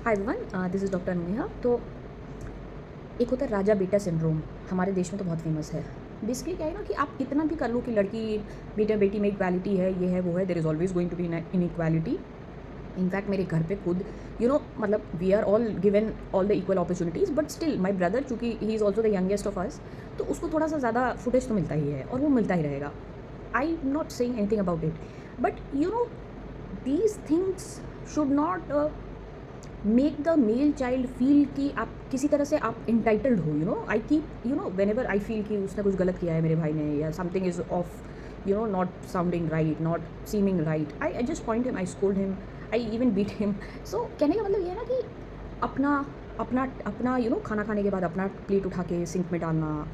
Hi everyone, this is doctor Neha. तो एक होता है राजा बेटा सिंड्रोम, हमारे देश में तो बहुत फेमस है। बेसिकली क्या है ना कि आप कितना भी कर लो कि लड़की बेटा बेटी में इक्वालिटी है, ये है वो है, there is always going to be inequality. In fact मेरे घर पे खुद मतलब we are all given all the equal opportunities, but still my brother, चूँकि he is also the youngest of us, तो उसको थोड़ा सा ज़्यादा फुटेज तो मिलता ही है और वो मिलता ही रहेगा। I am not saying anything about it, but these things should not make the male child feel कि आप किसी तरह से आप इंटाइटल्ड हो। I keep when ever I feel कि उसने कुछ गलत किया है मेरे भाई ने, या something is off, not sounding right, not seeming right, I just point him, I scold him, I even beat him. So कहने का मतलब ये है ना कि अपना अपना अपना खाना खाने के बाद अपना प्लेट उठा के सिंक में डालना,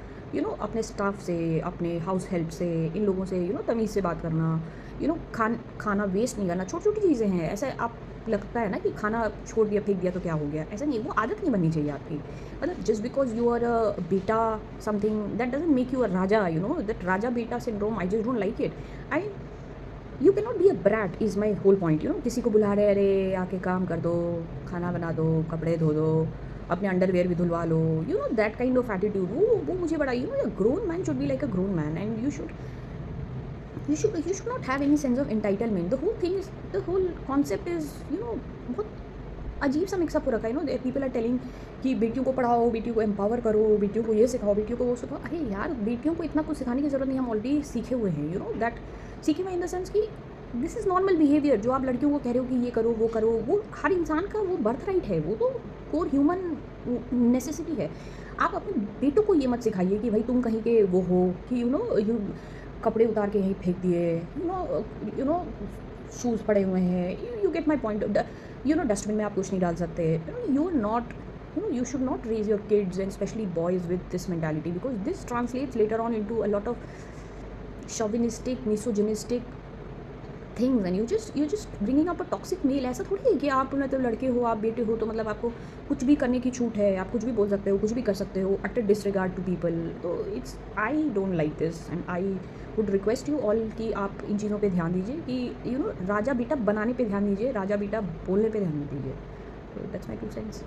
अपने स्टाफ से, अपने हाउस हेल्प से, इन लोगों से तमीज़ से बात करना, खाना वेस्ट नहीं करना। छोटी छोटी चीज़ें हैं। ऐसे आप लगता है ना कि खाना छोड़ दिया, फेंक दिया तो क्या हो गया, ऐसा नहीं, वो आदत नहीं बननी चाहिए आपकी। मतलब just because you are a beta something that doesn't make you a raja, that raja beta syndrome, I just don't like it. I you can not be a brat is my whole point. किसी को बुला रहे, अरे आके काम कर दो, खाना बना दो, कपड़े धो दो, अपने अंडरवेयर भी धुलवा लो, दैट काइंड ऑफ एटीट्यूड, वो मुझे बड़ा, grown man should be like a grown man, and you should not have any sense of entitlement. The whole concept is, बहुत अजीब सा मिक्सअप हो रखा है। पीपल आर टेलिंग कि बेटियों को पढ़ाओ, बेटियों को एम्पावर करो, बेटियों को ये सिखाओ, बेटियों को वो सिखाओ। अरे यार, बेटियों को इतना कुछ सिखाने की ज़रूरत नहीं, हम ऑलरेडी सीखे हुए हैं। दैट सीखे हुए इन द सेंस कि दिस इज़ नॉर्मल बिहेवियर। जो आप लड़कियों को कह रहे हो कि ये करो वो करो, वो हर इंसान का वो बर्थ राइट है, वो तो कोर ह्यूमन नेसेसिटी है। आप अपने बेटों को ये मत सिखाइए कि भाई तुम कहीं के वो हो कि यू कपड़े उतार के यहीं फेंक दिए, यू नो शूज़ पड़े हुए हैं, you get my point. Dustbin में आप कुछ नहीं डाल सकते। You not, you should not raise your kids and especially boys with this mentality, because this translates later on into a lot of chauvinistic, misogynistic things, and you just bringing up a toxic male। ऐसा थोड़ी है कि आप मतलब लड़के हो, आप बेटे हो, तो मतलब आपको कुछ भी करने की छूट है, आप कुछ भी बोल सकते हो, कुछ भी कर सकते हो, अटर डिसरिगार्ड टू पीपल। तो it's, I don't like this, and I would request you all कि आप इन चीज़ों पे ध्यान दीजिए कि राजा बेटा बनाने पे ध्यान दीजिए, राजा बेटा बोलने पे ध्यान नहीं दीजिए। तो दैट्स माई 2 cents।